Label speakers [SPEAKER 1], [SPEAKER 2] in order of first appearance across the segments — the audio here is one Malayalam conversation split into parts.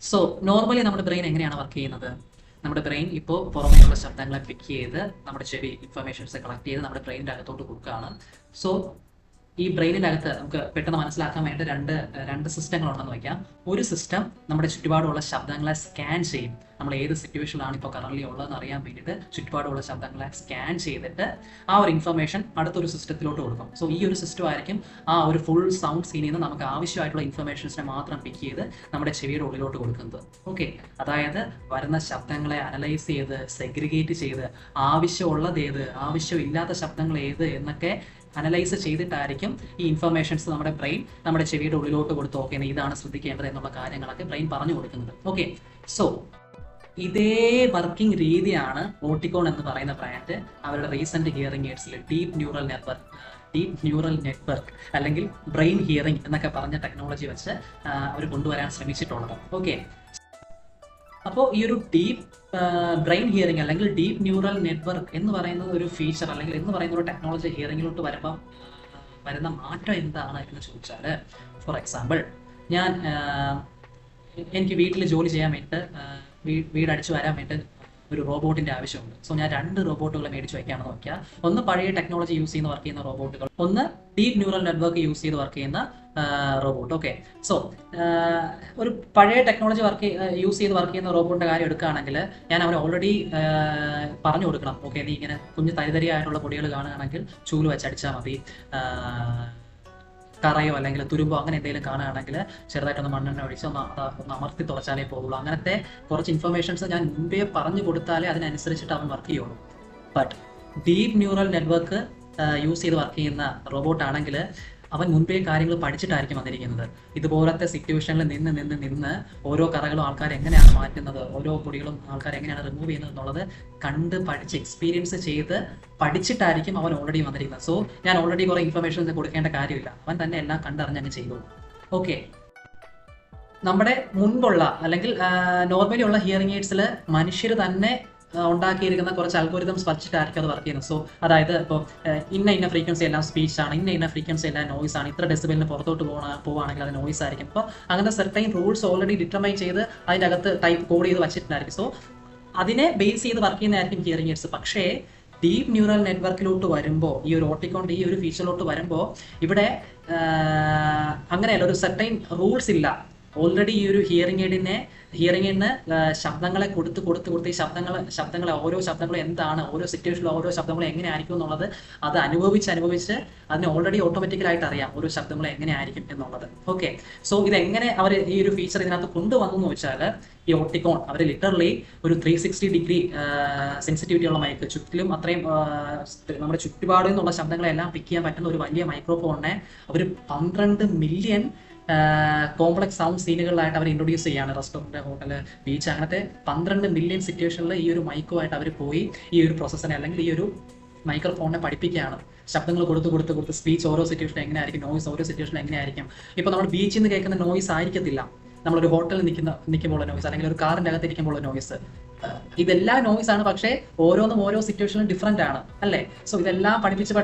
[SPEAKER 1] സോ നോർമലി നമ്മുടെ ബ്രെയിൻ എങ്ങനെയാണ് വർക്ക് ചെയ്യുന്നത്? നമ്മുടെ ബ്രെയിൻ ഇപ്പോൾ പുറമേയുള്ള ശബ്ദങ്ങളെ പിക്ക് ചെയ്ത് നമ്മുടെ ചെവി ഇൻഫർമേഷൻസ് കളക്ട് ചെയ്ത് നമ്മുടെ ബ്രെയിനിൻ്റെ അകത്തോട്ട് കൊടുക്കുകയാണ്. സോ ഈ ബ്രെയിനിൻ്റെ അകത്ത് നമുക്ക് പെട്ടെന്ന് മനസ്സിലാക്കാൻ വേണ്ടി രണ്ട് സിസ്റ്റങ്ങളുണ്ടെന്ന് വയ്ക്കാം. ഒരു സിസ്റ്റം നമ്മുടെ ചുറ്റുപാടുള്ള ശബ്ദങ്ങളെ സ്കാൻ ചെയ്യും. നമ്മൾ ഏത് സിറ്റുവേഷനിലാണ് ഇപ്പോൾ കറൻലി ഉള്ളതെന്ന് അറിയാൻ വേണ്ടിയിട്ട് ചുറ്റുപാടുള്ള ശബ്ദങ്ങളെ സ്കാൻ ചെയ്തിട്ട് ആ ഒരു ഇൻഫർമേഷൻ അടുത്തൊരു സിസ്റ്റത്തിലോട്ട് കൊടുക്കും. സോ ഈ ഒരു സിസ്റ്റം ആയിരിക്കും ആ ഒരു ഫുൾ സൗണ്ട് സീനിൽ നിന്ന് നമുക്ക് ആവശ്യമായിട്ടുള്ള ഇൻഫർമേഷൻസിനെ മാത്രം പിക്ക് ചെയ്ത് നമ്മുടെ ചെവിയുടെ ഉള്ളിലോട്ട് കൊടുക്കുന്നത്. ഓക്കെ, അതായത് വരുന്ന ശബ്ദങ്ങളെ അനലൈസ് ചെയ്ത് സെഗ്രിഗേറ്റ് ചെയ്ത് ആവശ്യമുള്ളത് ഏത്, ആവശ്യമില്ലാത്ത ശബ്ദങ്ങൾ ഏത് എന്നൊക്കെ അനലൈസ് ചെയ്തിട്ടായിരിക്കും ഈ ഇൻഫർമേഷൻസ് നമ്മുടെ ബ്രെയിൻ നമ്മുടെ ചെവിയുടെ ഉള്ളിലോട്ട് കൊടുത്ത് ഓക്കെ ഇതാണ് ശ്രദ്ധിക്കേണ്ടത് എന്നുള്ള കാര്യങ്ങളൊക്കെ ബ്രെയിൻ പറഞ്ഞു കൊടുക്കുന്നത്. ഓക്കെ, സോ ഇതേ വർക്കിംഗ് രീതിയാണ് ഓട്ടിക്കോൺ എന്ന് പറയുന്ന ബ്രാൻഡ് അവരുടെ റീസെന്റ് ഹിയറിംഗ് എയ്ഡ്സിൽ ഡീപ്പ് ന്യൂറൽ നെറ്റ്വർക്ക് അല്ലെങ്കിൽ ബ്രെയിൻ ഹിയറിംഗ് എന്നൊക്കെ പറഞ്ഞ ടെക്നോളജി വെച്ച് അവർ കൊണ്ടുവരാൻ ശ്രമിച്ചിട്ടുള്ളത്. ഓക്കെ, അപ്പോൾ ഈ ഒരു ഡീപ്പ് ബ്രെയിൻ ഹിയറിംഗ് അല്ലെങ്കിൽ ഡീപ്പ് ന്യൂറൽ നെറ്റ്വർക്ക് എന്ന് പറയുന്നത് ഒരു ഫീച്ചർ അല്ലെങ്കിൽ എന്ന് പറയുന്ന ഒരു ടെക്നോളജി ഹിയറിംഗിലോട്ട് വരുമ്പം വരുന്ന മാറ്റം എന്താണ് എന്ന് ചോദിച്ചാൽ, ഫോർ എക്സാമ്പിൾ എനിക്ക് വീട്ടിൽ ജോലി ചെയ്യാൻ വേണ്ടിയിട്ട് വീട് അടിച്ചു വരാൻ വേണ്ടി ഒരു റോബോട്ടിന്റെ ആവശ്യമുണ്ട്. സോ ഞാൻ 2 റോബോട്ടുകളെ മേടിച്ച് വയ്ക്കാണെന്ന് നോക്കിയാൽ, ഒന്ന് പഴയ ടെക്നോളജി യൂസ് ചെയ്യുന്ന വർക്ക് ചെയ്യുന്ന റോബോട്ടുകൾ, ഒന്ന് ഡീപ്പ് ന്യൂറൽ നെറ്റ്വർക്ക് യൂസ് ചെയ്ത് വർക്ക് ചെയ്യുന്ന റോബോട്ട്. ഓക്കെ, സോ ഒരു പഴയ ടെക്നോളജി യൂസ് ചെയ്ത് വർക്ക് ചെയ്യുന്ന റോബോട്ടിന്റെ കാര്യം എടുക്കുകയാണെങ്കിൽ ഞാൻ അവരെ ഓൾറെഡി പറഞ്ഞു കൊടുക്കണം. ഓക്കെ, നീ ഇങ്ങനെ കുഞ്ഞു തരിതരിയായിട്ടുള്ള പൊടികൾ കാണുകയാണെങ്കിൽ ചൂല് വെച്ചടിച്ചാൽ മതി, കറയോ അല്ലെങ്കിൽ തുരുമ്പോ അങ്ങനെ എന്തെങ്കിലും കാണുകയാണെങ്കിൽ ചെറുതായിട്ടൊന്ന് മണ്ണെണ്ണ ഒഴിച്ച് ഒന്ന് അമർത്തി തുറച്ചാലേ പോകുള്ളൂ. അങ്ങനത്തെ കുറച്ച് ഇൻഫർമേഷൻസ് ഞാൻ മുമ്പേ പറഞ്ഞു കൊടുത്താലേ അതിനനുസരിച്ചിട്ട് അവൻ വർക്ക് ചെയ്യുള്ളൂ. But deep neural network use ചെയ്ത് വർക്ക് ചെയ്യുന്ന റോബോട്ട് ആണെങ്കിൽ അവൻ മുൻപേ കാര്യങ്ങൾ പഠിച്ചിട്ടായിരിക്കും വന്നിരിക്കുന്നത്. ഇതുപോലത്തെ സിറ്റുവേഷനിൽ നിന്ന് ഓരോ കറകളും ആൾക്കാർ എങ്ങനെയാണ് മാറ്റുന്നത്, ഓരോ പൊടികളും ആൾക്കാർ എങ്ങനെയാണ് റിമൂവ് ചെയ്യുന്നത് എന്നുള്ളത് കണ്ട് പഠിച്ച് എക്സ്പീരിയൻസ് ചെയ്ത് പഠിച്ചിട്ടായിരിക്കും അവൻ ഓൾറെഡി വന്നിരിക്കുന്നത്. സോ ഞാൻ ഓൾറെഡി കുറേ ഇൻഫർമേഷൻസ് കൊടുക്കേണ്ട കാര്യമില്ല, അവൻ തന്നെ എല്ലാം കണ്ടറിഞ്ഞങ്ങ് ചെയ്തു. ഓക്കെ, നമ്മുടെ മുൻപുള്ള അല്ലെങ്കിൽ നോർമലി ഉള്ള ഹിയറിംഗ് എയ്ഡ്സിൽ മനുഷ്യർ തന്നെ ഉണ്ടാക്കിയിരിക്കുന്ന കുറച്ച് അൽഗോരിതംസ് വച്ചിട്ടായിരിക്കും അത് വർക്ക് ചെയ്യുന്നത്. സോ അതായത് ഇപ്പോൾ ഇന്ന ഫ്രീക്വൻസി എല്ലാം സ്പീച്ച് ആണ്, ഇന്ന ഫ്രീക്വൻസി എല്ലാം നോയ്സ് ആണ്, ഇത്ര ഡെസിബലിന് പുറത്തോട്ട് പോവുകയാണെങ്കിൽ അത് നോയ്സ് ആയിരിക്കും. അപ്പോൾ അങ്ങനത്തെ സെർട്ടൈൻ റൂൾസ് ഓൾറെഡി ഡിറ്റർമൈൻ ചെയ്ത് അതിൻ്റെ അകത്ത് ടൈപ്പ് കോഡ് ചെയ്ത് വെച്ചിട്ടുണ്ടായിരിക്കും. സോ അതിനെ ബേസ് ചെയ്ത് വർക്ക് ചെയ്യുന്നതായിരിക്കും ഹിയറിംഗ് എയ്ഡ്സ്. പക്ഷേ ഡീപ്പ് ന്യൂറൽ നെറ്റ്വർക്കിലോട്ട് വരുമ്പോൾ, ഈ ഒരു ഓട്ടിക്കോണ്ട് ഈ ഒരു ഫീച്ചറിലോട്ട് വരുമ്പോൾ ഇവിടെ അങ്ങനെയല്ല, ഒരു സെർട്ടൈൻ റൂൾസ് ഇല്ല. ഓൾറെഡി ഈ ഒരു ഹിയറിംഗിന് ശബ്ദങ്ങളെ കൊടുത്ത് ഈ ശബ്ദങ്ങളെ ഓരോ ശബ്ദങ്ങളും എന്താണ്, ഓരോ സിറ്റുവേഷനിലും ഓരോ ശബ്ദങ്ങളും എങ്ങനെ ആയിരിക്കും എന്നുള്ളത് അത് അനുഭവിച്ച് അതിനെ ഓൾറെഡി ഓട്ടോമാറ്റിക്കലായിട്ട് അറിയാം ഓരോ ശബ്ദങ്ങളും എങ്ങനെ ആയിരിക്കും എന്നുള്ളത്. ഓക്കെ, സോ ഇതെങ്ങനെ അവർ ഈ ഒരു ഫീച്ചർ ഇതിനകത്ത് കൊണ്ടുവന്നു എന്ന് വെച്ചാൽ, ഈ ഓട്ടിക്കോൺ അവർ ലിറ്ററലി ഒരു 360 ഡിഗ്രി സെൻസിറ്റിവിറ്റി ഉള്ള മൈക്ക്, ചുറ്റിലും അത്രയും നമ്മുടെ ചുറ്റുപാടിൽ നിന്നുള്ള ശബ്ദങ്ങളെല്ലാം പിക്ക് ചെയ്യാൻ പറ്റുന്ന ഒരു വലിയ മൈക്രോഫോണിനെ അവർ 12 മില്യൺ കോംപ്ലക്സ് സൗണ്ട് സീനുകളിലായിട്ട് അവർ ഇൻട്രൊഡ്യൂസ് ചെയ്യാണ്. റെസ്റ്റോറൻറ്റ്, ഹോട്ടൽ, ബീച്ച്, അങ്ങനത്തെ 12 മില്യൺ സിറ്റുവേഷനിൽ ഈ ഒരു മൈക്കുമായിട്ട് അവർ പോയി ഈ ഒരു പ്രോസസ്സിനെ അല്ലെങ്കിൽ ഈ ഒരു മൈക്രോഫോണിനെ പഠിപ്പിക്കുകയാണ്. ശബ്ദങ്ങൾ കൊടുത്ത് സ്പീച്ച് ഓരോ സിറ്റുവേഷൻ എങ്ങനെയായിരിക്കും, നോയ്സ് ഓരോ സിറ്റുവേഷൻ എങ്ങനെയായിരിക്കും. ഇപ്പോൾ നമ്മൾ ബീച്ചിൽ നിന്ന് കേൾക്കുന്ന നോയ്സ് ആയിരിക്കത്തില്ല നമ്മളൊരു ഹോട്ടലിൽ നിൽക്കുമ്പോൾ നോയ്സ്, അല്ലെങ്കിൽ ഒരു കാറിൻ്റെ അകത്ത് ഇരിക്കുമ്പോൾ നോയ്സ്. ഇതെല്ലാം നോയ്സ് ആണ്, പക്ഷേ ഓരോന്നും ഓരോ സിറ്റുവേഷനും ഡിഫറെൻ്റ് ആണ്, അല്ലേ? സോ ഇതെല്ലാം പഠിപ്പിച്ച്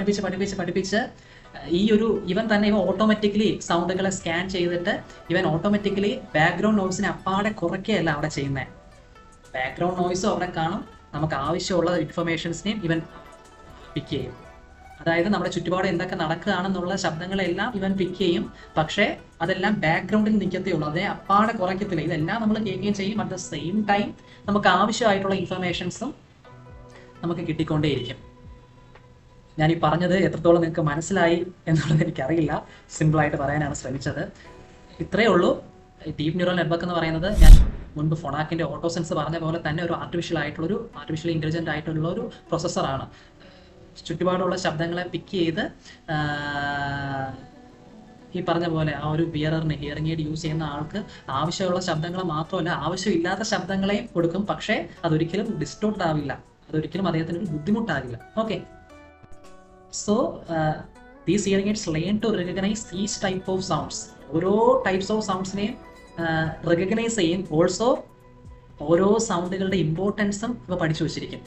[SPEAKER 1] ഇവൻ ഓട്ടോമാറ്റിക്കലി സൗണ്ടുകളെ സ്കാൻ ചെയ്തിട്ട് ഇവൻ ഓട്ടോമാറ്റിക്കലി ബാക്ക്ഗ്രൗണ്ട് നോയ്സിനെ അപ്പാടെ കുറയ്ക്കുകയല്ല അവിടെ ചെയ്യുന്നത്. ബാക്ക്ഗ്രൗണ്ട് നോയ്സും അവിടെ കാണും, നമുക്ക് ആവശ്യമുള്ള ഇൻഫർമേഷൻസിനെയും ഇവൻ പിക്ക് ചെയ്യും. അതായത് നമ്മുടെ ചുറ്റുപാട് എന്തൊക്കെ നടക്കുകയാണെന്നുള്ള ശബ്ദങ്ങളെല്ലാം ഇവൻ പിക്ക് ചെയ്യും, പക്ഷേ അതെല്ലാം ബാക്ക്ഗ്രൗണ്ടിൽ നിൽക്കത്തേ ഉള്ളൂ, അതിനെ അപ്പാടെ കുറയ്ക്കത്തില്ല. ഇതെല്ലാം നമ്മൾ കേൾക്കുകയും ചെയ്യും. അറ്റ് ദ സെയിം ടൈം നമുക്ക് ആവശ്യമായിട്ടുള്ള ഇൻഫർമേഷൻസും നമുക്ക് കിട്ടിക്കൊണ്ടേയിരിക്കും. ഞാൻ ഈ പറഞ്ഞത് എത്രത്തോളം നിങ്ങൾക്ക് മനസ്സിലായി എന്നുള്ളത് എനിക്കറിയില്ല, സിമ്പിളായിട്ട് പറയാനാണ് ശ്രമിച്ചത്. ഇത്രയേ ഉള്ളൂ. ഡീപ്പ് ന്യൂറൽ നെറ്റ്വർക്ക് എന്ന് പറയുന്നത് ഞാൻ മുൻപ് ഫൊണാക്കിൻ്റെ ഓട്ടോസെൻസ് പറഞ്ഞ പോലെ തന്നെ ഒരു ആർട്ടിഫിഷ്യൽ ഇൻ്റലിജൻ്റ് ആയിട്ടുള്ള ഒരു പ്രോസസ്സറാണ്. ചുറ്റുപാടുള്ള ശബ്ദങ്ങളെ പിക്ക് ചെയ്ത് ഈ പറഞ്ഞ പോലെ ആ ഒരു ബിയറിന് ഹിയറിംഗ് എയ്ഡ് യൂസ് ചെയ്യുന്ന ആൾക്ക് ആവശ്യമുള്ള ശബ്ദങ്ങൾ മാത്രമല്ല ആവശ്യമില്ലാത്ത ശബ്ദങ്ങളെയും കൊടുക്കും. പക്ഷേ അതൊരിക്കലും ഡിസ്റ്റോർട്ട് ആവില്ല, അതൊരിക്കലും അദ്ദേഹത്തിന് ഒരു ബുദ്ധിമുട്ടാകില്ല. Okay, so these hearing aids learn to recognize each type of sounds. ഓരോ ടൈപ്സ് ഓഫ് സൗണ്ട്സിനെയും റെക്കഗ്നൈസ് ചെയ്യും. ഓൾസോ ഓരോ സൗണ്ടുകളുടെ ഇമ്പോർട്ടൻസും ഇവ പഠിച്ചു വച്ചിരിക്കും.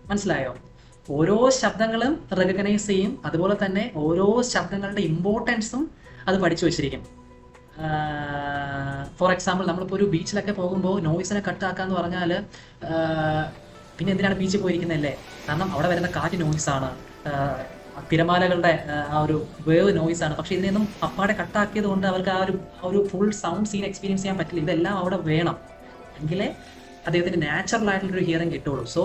[SPEAKER 1] മനസ്സിലായോ? ഓരോ ശബ്ദങ്ങളും റെക്കഗ്നൈസ് ചെയ്യും, അതുപോലെ തന്നെ ഓരോ ശബ്ദങ്ങളുടെ ഇമ്പോർട്ടൻസും അത് പഠിച്ചു വച്ചിരിക്കും. ഫോർ എക്സാമ്പിൾ നമ്മളിപ്പോൾ ഒരു ബീച്ചിലൊക്കെ പോകുമ്പോൾ നോയ്സിനെ കട്ടാക്കാന്ന് പറഞ്ഞാൽ പിന്നെ എന്തിനാണ് ബീച്ചിൽ പോയിരിക്കുന്നതല്ലേ? കാരണം അവിടെ വരുന്ന കാറ്റ് നോയ്സാണ്, തിരമാലകളുടെ ആ ഒരു വേവ് നോയ്സാണ്. പക്ഷെ ഇതിനൊന്നും അപ്പാടെ കട്ടാക്കിയത് കൊണ്ട് അവർക്ക് ആ ഒരു ഫുൾ സൗണ്ട് സീൻ എക്സ്പീരിയൻസ് ചെയ്യാൻ പറ്റില്ല. ഇതെല്ലാം അവിടെ വേണം, എങ്കിലേ അദ്ദേഹത്തിന് നാച്ചുറൽ ആയിട്ടുള്ളൊരു ഹിയറിംഗ് കിട്ടുള്ളൂ. സോ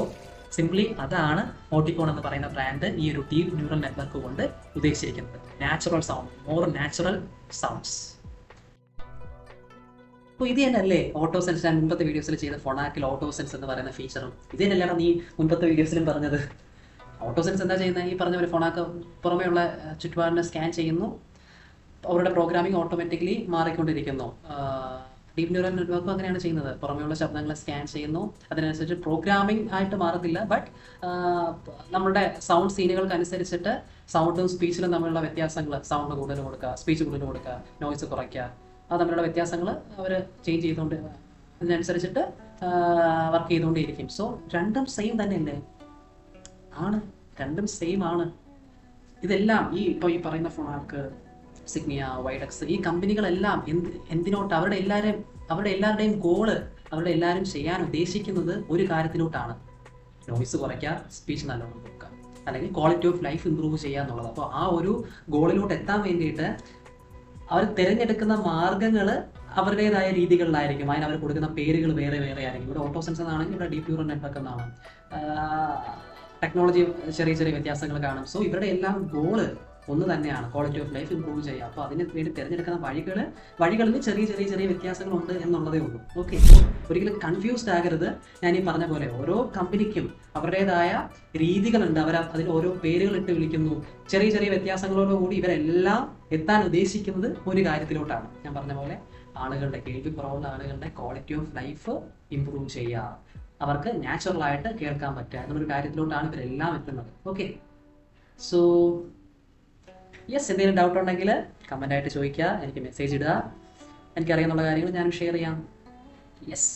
[SPEAKER 1] സിംപ്ലി അതാണ് ഓട്ടിക്കോൺ എന്ന് പറയുന്ന ബ്രാൻഡ് ഈ ഒരു ഡീപ് ന്യൂറൽ നെറ്റ്വർക്ക് കൊണ്ട് ഉദ്ദേശിച്ചിരിക്കുന്നത്. Natural sound, more natural sounds. അപ്പോൾ ഇത് തന്നെയല്ലേ ഓട്ടോസെൻസ്? ഞാൻ മുമ്പത്തെ വീഡിയോസിൽ ചെയ്ത ഫൊണാക്കിൽ ഓട്ടോസെൻസ് എന്ന് പറയുന്ന ഫീച്ചറും ഇത് തന്നെയല്ലാണ് നീ മുമ്പത്തെ വീഡിയോസിലും പറഞ്ഞത്. ഓട്ടോസെൻസ് എന്താ ചെയ്യുന്നത്? ഈ പറഞ്ഞ പോലെ ഫൊണാക്ക് പുറമേയുള്ള ചുറ്റുപാടിനെ സ്കാൻ ചെയ്യുന്നു, അവരുടെ പ്രോഗ്രാമിംഗ് ഓട്ടോമാറ്റിക്കലി മാറിക്കൊണ്ടിരിക്കുന്നു. ഡീപ് ന്യൂറൽ നെറ്റ്വർക്കും അങ്ങനെയാണ് ചെയ്യുന്നത്. പുറമേയുള്ള ശബ്ദങ്ങളെ സ്കാൻ ചെയ്യുന്നു, അതിനനുസരിച്ച് പ്രോഗ്രാമിംഗ് ആയിട്ട് മാറത്തില്ല, ബട്ട് നമ്മുടെ സൗണ്ട് സീനുകൾക്ക് അനുസരിച്ചിട്ട് സൗണ്ടും സ്പീച്ചിലും തമ്മിലുള്ള വ്യത്യാസങ്ങൾ, സൗണ്ട് കൂടുതൽ കൊടുക്കുക, സ്പീച്ച് കൂടുതൽ കൊടുക്കുക, നോയ്സ് കുറയ്ക്കുക, അത് തമ്മിലുള്ള വ്യത്യാസങ്ങൾ അവർ ചേഞ്ച് ചെയ്തുകൊണ്ട് അതിനനുസരിച്ചിട്ട് വർക്ക് ചെയ്തുകൊണ്ടേയിരിക്കും. സോ രണ്ടും സെയിം തന്നെയല്ലേ? ആണ്, രണ്ടും സെയിം ആണ്. ഇതെല്ലാം ഈ പറയുന്ന ഫൊണാക്ക്, സിഗ്നിയ, വൈഡക്സ്, ഈ കമ്പനികളെല്ലാം എന്തിനോട്ട് അവരുടെ എല്ലാവരുടെയും ഗോള്, അവരുടെ എല്ലാവരും ചെയ്യാൻ ഉദ്ദേശിക്കുന്നത് ഒരു കാര്യത്തിലോട്ടാണ്: നോയ്സ് കുറയ്ക്കുക, സ്പീച്ച് നല്ലോണം കൊടുക്കുക, അല്ലെങ്കിൽ ക്വാളിറ്റി ഓഫ് ലൈഫ് ഇമ്പ്രൂവ് ചെയ്യുക എന്നുള്ളത്. അപ്പോൾ ആ ഒരു ഗോളിലോട്ട് എത്താൻ വേണ്ടിയിട്ട് അവർ തിരഞ്ഞെടുക്കുന്ന മാർഗങ്ങൾ അവരുടേതായ രീതികളിലായിരിക്കും. അതിന് അവർ കൊടുക്കുന്ന പേരുകൾ വേറെ വേറെ ആയിരിക്കും. ഇവിടെ ഓട്ടോസെൻസ് എന്നാണെങ്കിൽ ഇവിടെ ഡീപ് ന്യൂറൽ നെറ്റ്വർക്ക് എന്നാണ്. ടെക്നോളജി ചെറിയ ചെറിയ വ്യത്യാസങ്ങൾ കാണും. സോ ഇവരുടെ എല്ലാം ഗോള് ഒന്ന് തന്നെയാണ്: ക്വാളിറ്റി ഓഫ് ലൈഫ് ഇമ്പ്രൂവ് ചെയ്യുക. അപ്പോൾ അതിന് വേണ്ടി തിരഞ്ഞെടുക്കുന്ന വഴികളിൽ ചെറിയ ചെറിയ ചെറിയ വ്യത്യാസങ്ങളുണ്ട് എന്നുള്ളതേ ഉള്ളൂ. ഓക്കെ, ഒരിക്കലും കൺഫ്യൂസ്ഡ് ആകരുത്. ഞാൻ ഈ പറഞ്ഞ പോലെ ഓരോ കമ്പനിക്കും അവരുടേതായ രീതികളുണ്ട്. അതിന് ഓരോ പേരുകളിട്ട് വിളിക്കുന്നു. ചെറിയ ചെറിയ വ്യത്യാസങ്ങളോടുകൂടി ഇവരെല്ലാം എത്താൻ ഉദ്ദേശിക്കുന്നത് ഒരു കാര്യത്തിലോട്ടാണ്. ഞാൻ പറഞ്ഞ പോലെ ആളുകളുടെ, കേൾവി കുറവുള്ള ആളുകളുടെ ക്വാളിറ്റി ഓഫ് ലൈഫ് ഇമ്പ്രൂവ് ചെയ്യുക, അവർക്ക് നാച്ചുറലായിട്ട് കേൾക്കാൻ പറ്റുക എന്നൊരു കാര്യത്തിലോട്ടാണ് ഇവരെല്ലാം എത്തുന്നത്. ഓക്കെ, സോ യെസ്, എന്തെങ്കിലും ഡൗട്ട് ഉണ്ടെങ്കിൽ കമൻ്റ് ആയിട്ട് ചോദിക്കുക, എനിക്ക് മെസ്സേജ് ഇടുക. എനിക്കറിയാവുന്ന കാര്യങ്ങൾ ഞാനും ഷെയർ ചെയ്യാം. യെസ്.